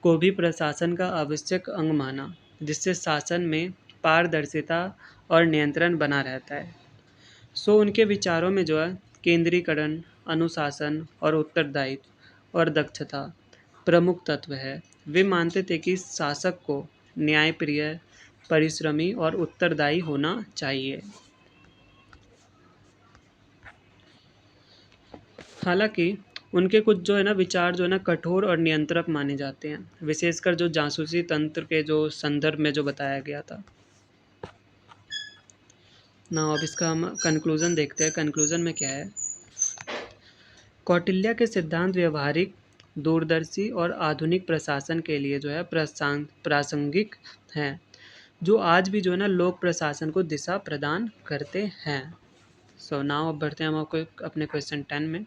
को भी प्रशासन का आवश्यक अंग माना, जिससे शासन में पारदर्शिता और नियंत्रण बना रहता है। उनके विचारों में जो है केंद्रीकरण, अनुशासन और उत्तरदायित्व और दक्षता प्रमुख तत्व है। वे मानते थे कि शासक को न्यायप्रिय, परिश्रमी और उत्तरदायी होना चाहिए। हालांकि उनके कुछ जो है ना विचार जो है ना कठोर और नियंत्रक माने जाते हैं, विशेषकर जो जासूसी तंत्र के जो संदर्भ में जो बताया गया था ना। अब इसका हम कंक्लूजन देखते हैं। कंक्लूजन में क्या है, कौटिल्य के सिद्धांत व्यवहारिक, दूरदर्शी और आधुनिक प्रशासन के लिए जो है प्रासंगिक हैं, जो आज भी जो है ना लोक प्रशासन को दिशा प्रदान करते हैं। नाउ अब बढ़ते हैं हम आपको अपने क्वेश्चन 10 में।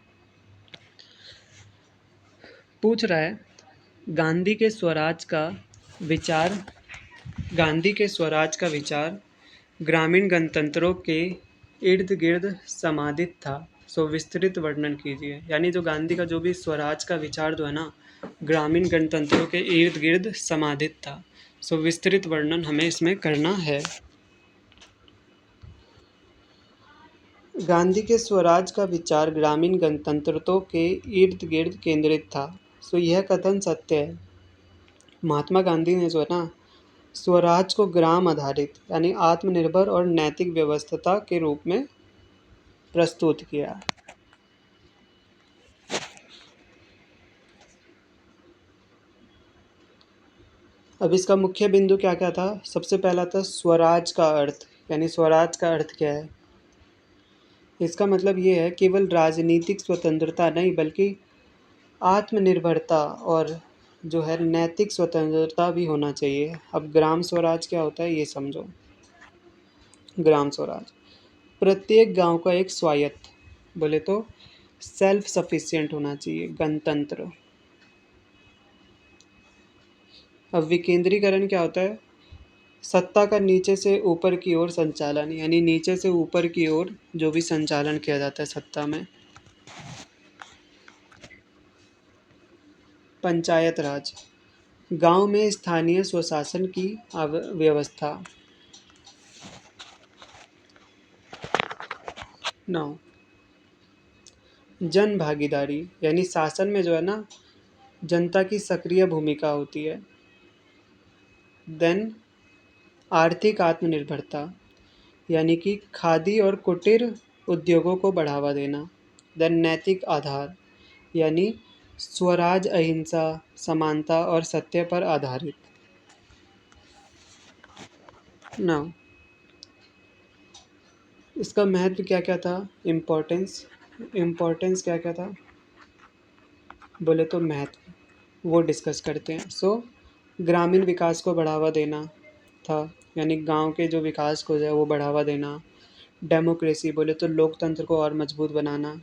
पूछ रहा है, गांधी के स्वराज का विचार गांधी के स्वराज का विचार ग्रामीण गणतंत्रों के इर्द गिर्द समाधित था। विस्तृत वर्णन कीजिए। यानी जो गांधी का जो भी स्वराज का विचार जो है ना ग्रामीण गणतंत्रों के इर्द गिर्द समाधित था। विस्तृत वर्णन हमें इसमें करना है। गांधी के स्वराज का विचार ग्रामीण गणतंत्रों के इर्द गिर्द केंद्रित था। यह कथन सत्य है। महात्मा गांधी ने जो है ना स्वराज को ग्राम आधारित यानी आत्मनिर्भर और नैतिक व्यवस्था के रूप में प्रस्तुत किया। अब इसका मुख्य बिंदु क्या क्या था। सबसे पहला था स्वराज का अर्थ, यानी स्वराज का अर्थ क्या है। इसका मतलब ये है केवल राजनीतिक स्वतंत्रता नहीं बल्कि आत्मनिर्भरता और जो है नैतिक स्वतंत्रता भी होना चाहिए। अब ग्राम स्वराज क्या होता है ये समझो। ग्राम स्वराज प्रत्येक गांव का एक स्वायत्त बोले तो सेल्फ सफिशिएंट होना चाहिए गणतंत्र। अब विकेंद्रीकरण क्या होता है, सत्ता का नीचे से ऊपर की ओर संचालन, यानी नीचे से ऊपर की ओर जो भी संचालन किया जाता है सत्ता में। पंचायत राज गांव में स्थानीय स्वशासन की व्यवस्था। 9 जन भागीदारी, यानी शासन में जो है ना जनता की सक्रिय भूमिका होती है। देन आर्थिक आत्मनिर्भरता, यानी कि खादी और कुटीर उद्योगों को बढ़ावा देना। देन नैतिक आधार, यानी स्वराज अहिंसा, समानता और सत्य पर आधारित। ना इसका महत्व क्या क्या था, इम्पोर्टेंस क्या क्या था बोले तो महत्व वो डिस्कस करते हैं। ग्रामीण विकास को बढ़ावा देना था, यानी गांव के जो विकास को है वो बढ़ावा देना। डेमोक्रेसी बोले तो लोकतंत्र को और मजबूत बनाना।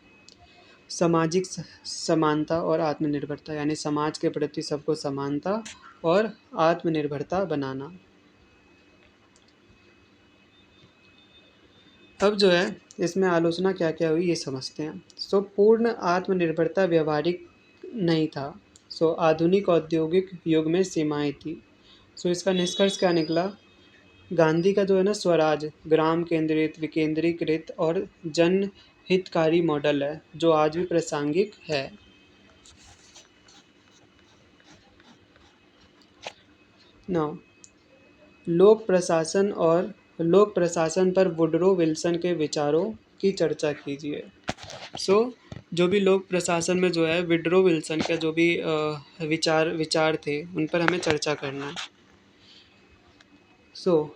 सामाजिक समानता और आत्मनिर्भरता, यानी समाज के प्रति सबको समानता और आत्मनिर्भरता बनाना। अब जो है इसमें आलोचना क्या क्या हुई ये समझते हैं। सो पूर्ण आत्मनिर्भरता व्यवहारिक नहीं था। सो आधुनिक औद्योगिक युग में सीमाएं थी। सो इसका निष्कर्ष क्या निकला? गांधी का जो है ना स्वराज ग्राम केंद्रित, विकेंद्रीकृत और जन हितकारी मॉडल है जो आज भी प्रासंगिक है। नौ, लोक प्रशासन पर वुडरो विल्सन के विचारों की चर्चा कीजिए। सो जो भी लोक प्रशासन में जो है विड्रो विल्सन के जो भी विचार थे उन पर हमें चर्चा करना है। सो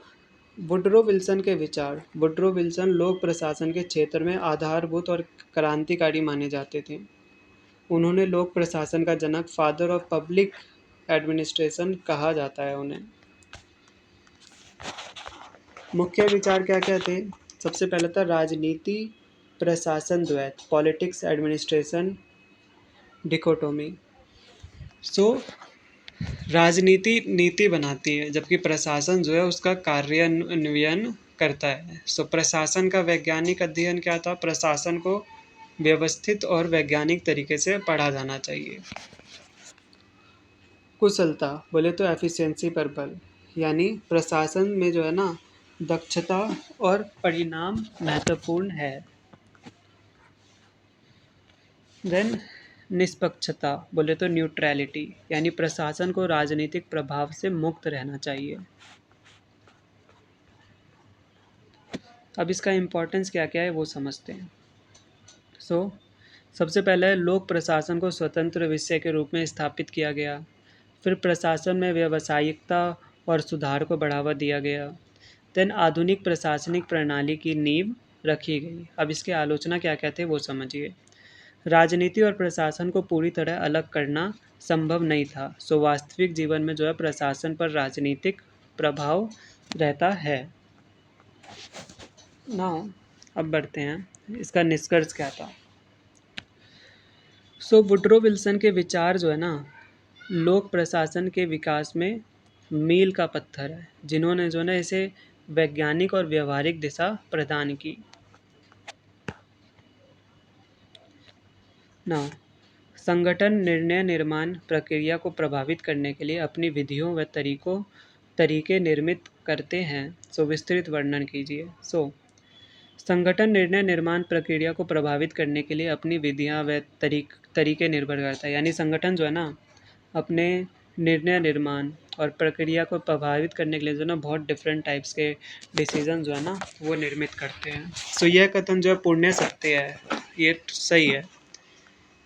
वुड्रो विल्सन के विचार। वुड्रो विल्सन लोक प्रशासन के क्षेत्र में आधारभूत और क्रांतिकारी माने जाते थे। उन्होंने लोक प्रशासन का जनक, फादर ऑफ पब्लिक एडमिनिस्ट्रेशन कहा जाता है उन्हें। मुख्य विचार क्या क्या थे? सबसे पहले था राजनीति प्रशासन द्वैत, पॉलिटिक्स एडमिनिस्ट्रेशन डिकोटोमी। सो राजनीति नीति बनाती है जबकि प्रशासन जो है उसका कार्यान्वयन करता है। सो प्रशासन का वैज्ञानिक अध्ययन क्या था? प्रशासन को व्यवस्थित और वैज्ञानिक तरीके से पढ़ा जाना चाहिए। कुशलता बोले तो एफिशिएंसी पर बल, यानी प्रशासन में जो है ना दक्षता और परिणाम महत्वपूर्ण है। देन निष्पक्षता बोले तो न्यूट्रलिटी, यानी प्रशासन को राजनीतिक प्रभाव से मुक्त रहना चाहिए। अब इसका इम्पोर्टेंस क्या क्या है वो समझते हैं। सबसे पहले लोक प्रशासन को स्वतंत्र विषय के रूप में स्थापित किया गया। फिर प्रशासन में व्यावसायिकता और सुधार को बढ़ावा दिया गया। देन आधुनिक प्रशासनिक प्रणाली की नींव रखी गई। अब इसकी आलोचना क्या क्या थे वो समझिए। राजनीति और प्रशासन को पूरी तरह अलग करना संभव नहीं था। सो वास्तविक जीवन में जो है प्रशासन पर राजनीतिक प्रभाव रहता है। नाउ अब बढ़ते हैं इसका निष्कर्ष क्या था। वुड्रो विल्सन के विचार जो है ना लोक प्रशासन के विकास में मील का पत्थर है, जिन्होंने जो है ना इसे वैज्ञानिक और व्यवहारिक दिशा प्रदान की। ना संगठन निर्णय निर्माण प्रक्रिया को प्रभावित करने के लिए अपनी विधियों व तरीके निर्मित करते हैं। विस्तृत वर्णन कीजिए। संगठन निर्णय निर्माण प्रक्रिया को प्रभावित करने के लिए अपनी विधियां व तरीके निर्भर करता है, यानी संगठन जो है ना अपने निर्णय निर्माण और प्रक्रिया को प्रभावित करने के लिए जो है ना बहुत डिफरेंट टाइप्स के डिसीजन जो है ना वो निर्मित करते हैं। यह कथन जो है पुण्य सत्य है, ये सही है।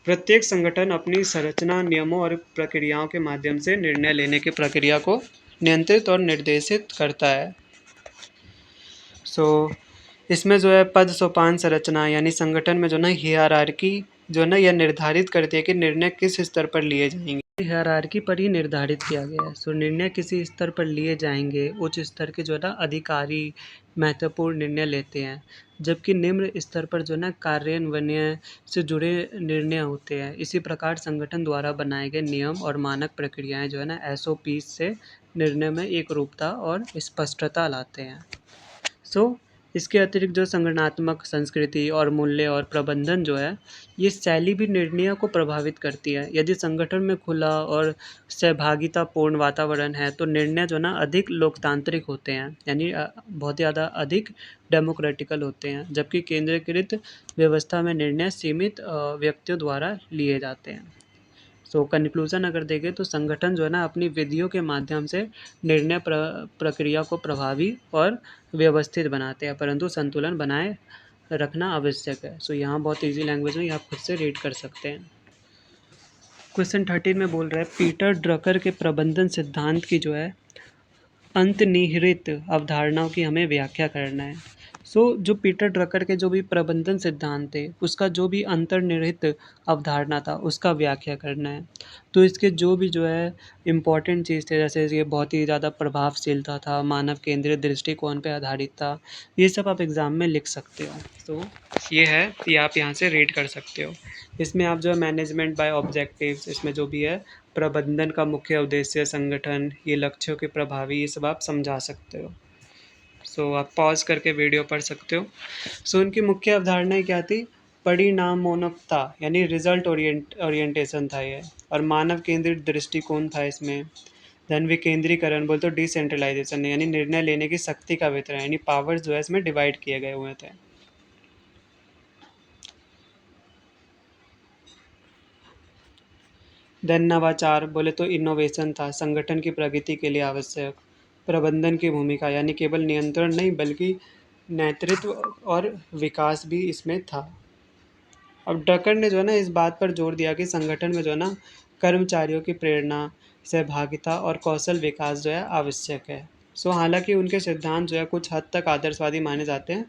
प्रत्येक संगठन अपनी संरचना, नियमों और प्रक्रियाओं के माध्यम से निर्णय लेने की प्रक्रिया को नियंत्रित और निर्देशित करता है। इसमें जो है पद सोपान संरचना, यानी संगठन में जो ना हियरार्की जो ना यह निर्धारित करती है कि निर्णय किस स्तर पर लिए जाएंगे। हियरार्की पर ही निर्धारित किया गया है। निर्णय किसी स्तर पर लिए जाएंगे, उच्च स्तर के जो है ना अधिकारी महत्वपूर्ण निर्णय लेते हैं, जबकि निम्न स्तर पर जो ना कार्यान्वयन से जुड़े निर्णय होते हैं। इसी प्रकार संगठन द्वारा बनाए गए नियम और मानक प्रक्रियाएं जो है ना SOP से निर्णय में एक रूपता और स्पष्टता लाते हैं। इसके अतिरिक्त जो संगठनात्मक संस्कृति और मूल्य और प्रबंधन जो है ये शैली भी निर्णयों को प्रभावित करती है। यदि संगठन में खुला और सहभागितापूर्ण वातावरण है तो निर्णय जो ना अधिक लोकतांत्रिक होते हैं, यानी बहुत ज़्यादा अधिक डेमोक्रेटिकल होते हैं, जबकि केंद्रीकृत व्यवस्था में निर्णय सीमित व्यक्तियों द्वारा लिए जाते हैं। कंक्लूजन अगर देखें तो संगठन जो है ना अपनी विधियों के माध्यम से निर्णय प्रक्रिया को प्रभावी और व्यवस्थित बनाते हैं, परंतु संतुलन बनाए रखना आवश्यक है। यहाँ बहुत इजी लैंग्वेज में आप खुद से रीड कर सकते हैं। क्वेश्चन 13 में बोल रहा है पीटर ड्रकर के प्रबंधन सिद्धांत की जो है अंतर्निहित अवधारणाओं की हमें व्याख्या करना है। सो जो पीटर ड्रकर के जो भी प्रबंधन सिद्धांत थे, उसका जो भी अंतर्निहित अवधारणा था, उसका व्याख्या करना है। तो इसके जो भी जो है इम्पोर्टेंट चीज़ थे, जैसे ये बहुत ही ज़्यादा प्रभावशीलता था, मानव केंद्रित दृष्टिकोण पे आधारित था, ये सब आप एग्ज़ाम में लिख सकते हो। तो ये है, ये आप यहाँ से रीड कर सकते हो। इसमें आप जो है मैनेजमेंट बाय ऑब्जेक्टिव्स, इसमें जो भी है प्रबंधन का मुख्य उद्देश्य, संगठन, ये लक्ष्यों के प्रभावी, ये सब आप समझा सकते हो। सो आप पॉज करके वीडियो पढ़ सकते हो। सो उनकी मुख्य अवधारणाएं क्या थी? परिणामोन्मुखता यानी रिजल्ट ओरिएंटेशन था ये, और मानव केंद्रित दृष्टिकोण था इसमें। धन विकेंद्रीकरण बोल तो डिसेंट्रलाइजेशन यानी निर्णय लेने की शक्ति का वितरण, यानी पावर्स जो है इसमें डिवाइड किए गए हुए थे। देन नवाचार बोले तो इनोवेशन था, संगठन की प्रगति के लिए आवश्यक। प्रबंधन की भूमिका यानी केवल नियंत्रण नहीं बल्कि नेतृत्व और विकास भी इसमें था। अब डकर ने जो है ना इस बात पर जोर दिया कि संगठन में जो है ना कर्मचारियों की प्रेरणा, सहभागिता और कौशल विकास जो है आवश्यक है। सो हालांकि उनके सिद्धांत जो है कुछ हद तक आदर्शवादी माने जाते हैं,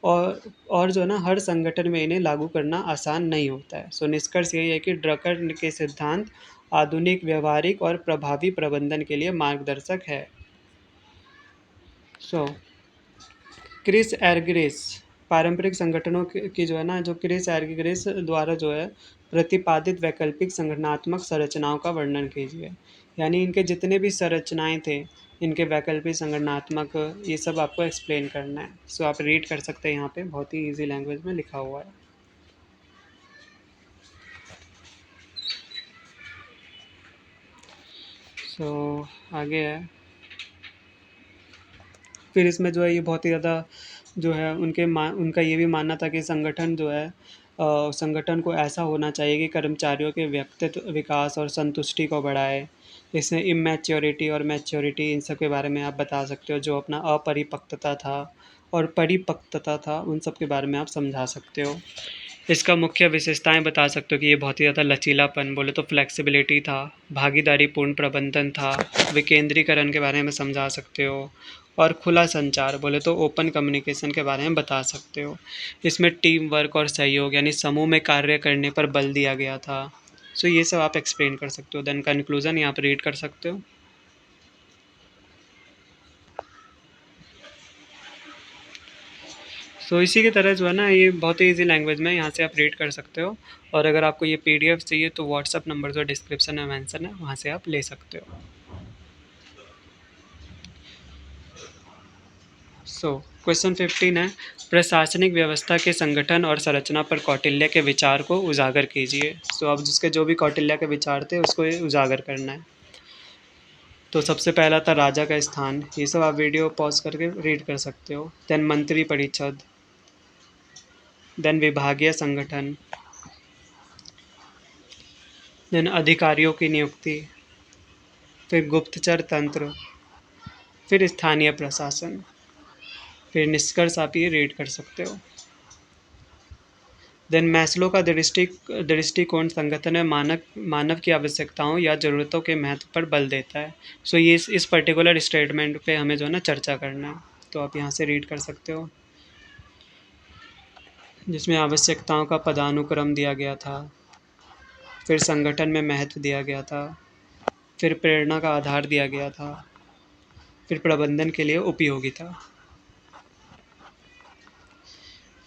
और जो है ना हर संगठन में इन्हें लागू करना आसान नहीं होता है। सो निष्कर्ष यही है कि ड्रकर के सिद्धांत आधुनिक, व्यवहारिक और प्रभावी प्रबंधन के लिए मार्गदर्शक है। सो क्रिस एरग्रेस, पारंपरिक संगठनों की जो है ना, जो क्रिस एरग्रेस द्वारा जो है प्रतिपादित वैकल्पिक संगठनात्मक संरचनाओं का वर्णन कीजिए। यानी इनके जितने भी संरचनाएं थे, इनके वैकल्पिक संगठनात्मक, ये सब आपको एक्सप्लेन करना है। सो आप रीड कर सकते हैं, यहाँ पे बहुत ही ईजी लैंग्वेज में लिखा हुआ है। सो आगे है, फिर इसमें जो है ये बहुत ही ज़्यादा जो है उनका ये भी मानना था कि संगठन जो है संगठन को ऐसा होना चाहिए कि कर्मचारियों के व्यक्तित्व विकास और संतुष्टि को बढ़ाए। इसमें इमैच्योरिटी और मैच्योरिटी, इन सब के बारे में आप बता सकते हो। जो अपना अपरिपक्वता था और परिपक्वता था, उन सब के बारे में आप समझा सकते हो। इसका मुख्य विशेषताएं बता सकते हो कि ये बहुत ही ज़्यादा लचीलापन, बोले तो फ्लेक्सिबिलिटी था, भागीदारी पूर्ण प्रबंधन था, विकेंद्रीकरण के बारे में समझा सकते हो, और खुला संचार बोले तो ओपन कम्युनिकेशन के बारे में बता सकते हो। इसमें टीम वर्क और सहयोग यानी समूह में कार्य करने पर बल दिया गया था। सो ये सब आप एक्सप्लेन कर सकते हो। देन कंक्लूजन यहाँ पर रीड कर सकते हो। सो इसी की तरह जो है ना, ये बहुत ही ईजी लैंग्वेज में यहाँ से आप रीड कर सकते हो। और अगर आपको ये पीडीएफ चाहिए तो व्हाट्सअप नंबर जो डिस्क्रिप्शन में मेंशन है, वहाँ से आप ले सकते हो। सो क्वेश्चन 15 है, प्रशासनिक व्यवस्था के संगठन और संरचना पर कौटिल्य के विचार को उजागर कीजिए। सो अब जिसके जो भी कौटिल्य के विचार थे उसको ये उजागर करना है। तो सबसे पहला था राजा का स्थान, ये सब आप वीडियो पॉज करके रीड कर सकते हो। देन मंत्री परिषद, देन विभागीय संगठन, देन अधिकारियों की नियुक्ति, फिर गुप्तचर तंत्र, फिर स्थानीय प्रशासन, फिर निष्कर्ष आप ये रीड कर सकते हो। देन मैस्लो का दृष्टिकोण संगठन में मानव की आवश्यकताओं या ज़रूरतों के महत्व पर बल देता है। सो ये इस पर्टिकुलर स्टेटमेंट पे हमें जो है ना चर्चा करना है, तो आप यहाँ से रीड कर सकते हो। जिसमें आवश्यकताओं का पदानुक्रम दिया गया था, फिर संगठन में महत्व दिया गया था, फिर प्रेरणा का आधार दिया गया था, फिर प्रबंधन के लिए उपयोगिता।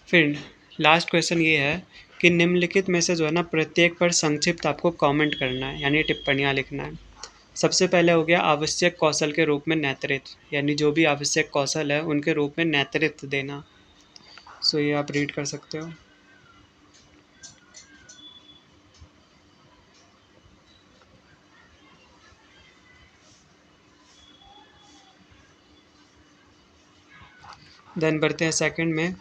फिर लास्ट क्वेश्चन ये है कि निम्नलिखित में से जो है ना प्रत्येक पर संक्षिप्त आपको कमेंट करना है, यानी टिप्पणियाँ लिखना है। सबसे पहले हो गया आवश्यक कौशल के रूप में नेतृत्व, यानी जो भी आवश्यक कौशल है उनके रूप में नेतृत्व देना। सो ये आप रीड कर सकते हो। देन बढ़ते हैं सेकंड में,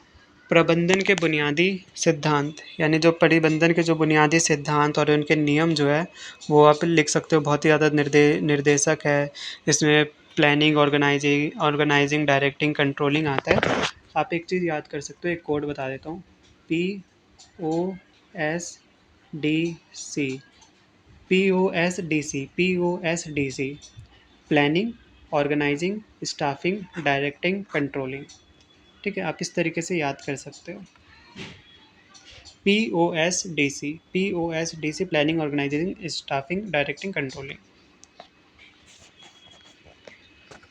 प्रबंधन के बुनियादी सिद्धांत, यानी जो प्रबंधन के जो बुनियादी सिद्धांत और उनके नियम जो है वो आप लिख सकते हो। बहुत ही ज़्यादा निर्देशक है इसमें। प्लानिंग, ऑर्गेनाइजिंग, डायरेक्टिंग, कंट्रोलिंग आता है। आप एक चीज़ याद कर सकते हो, एक कोड बता देता हूँ। POSDC, POSDC, planning, organising, staffing, directing, controlling. ठीक है, आप इस तरीके से याद कर सकते हो। POSDC, POSDC planning, organising, staffing, directing, controlling.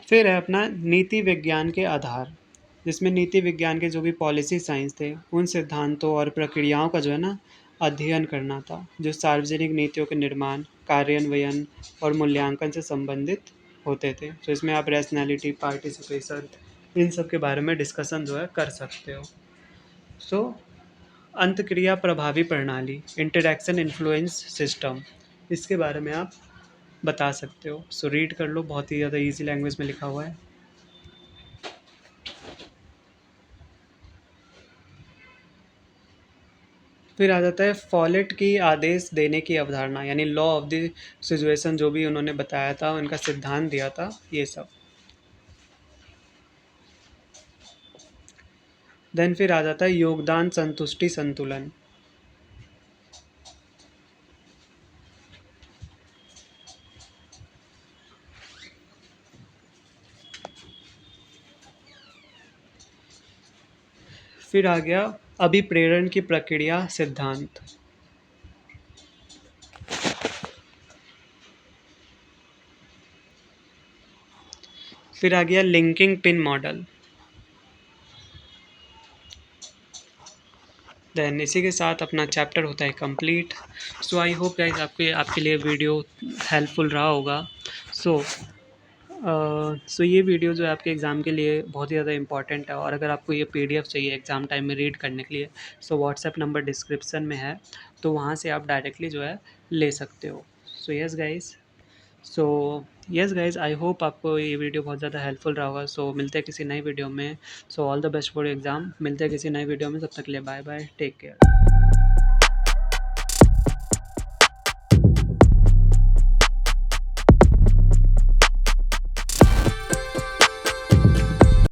फिर है अपना नीति विज्ञान के आधार, जिसमें नीति विज्ञान के जो भी पॉलिसी साइंस थे उन सिद्धांतों और प्रक्रियाओं का जो है ना अध्ययन करना था, जो सार्वजनिक नीतियों के निर्माण, कार्यान्वयन और मूल्यांकन से संबंधित होते थे। तो इसमें आप रैशनैलिटी, पार्टिसिपेशन, इन सब के बारे में डिस्कशन जो है कर सकते हो। सो अंतक्रिया प्रभावी प्रणाली, इंटरैक्शन इन्फ्लुएंस सिस्टम, इसके बारे में आप बता सकते हो। सो रीड कर लो, बहुत ही ज़्यादा इजी लैंग्वेज में लिखा हुआ है। फिर आ जाता है फॉलेट की आदेश देने की अवधारणा, यानी लॉ ऑफ द सिचुएशन, जो भी उन्होंने बताया था, उनका सिद्धांत दिया था, ये सब। देन फिर आ जाता है योगदान, संतुष्टि, संतुलन। फिर आ गया अभिप्रेरण की प्रक्रिया सिद्धांत। फिर आ गया लिंकिंग पिन मॉडल। देन इसी के साथ अपना चैप्टर होता है complete. So I hope guys आपके आपके लिए वीडियो हेल्पफुल रहा होगा। सो ये वीडियो जो है आपके एग्ज़ाम के लिए बहुत ही ज़्यादा इंपॉर्टेंट है, और अगर आपको ये पीडीएफ चाहिए एग्ज़ाम टाइम में रीड करने के लिए, सो व्हाट्सएप नंबर डिस्क्रिप्शन में है, तो वहाँ से आप डायरेक्टली जो है ले सकते हो। So so yes guys, I hope आपको ये वीडियो बहुत ज़्यादा हेल्पफुल रहा होगा। सो मिलते हैं किसी नई वीडियो में। So all the best for exam. मिलते हैं किसी नई वीडियो में, तब तक के लिए बाय बाय, टेक केयर।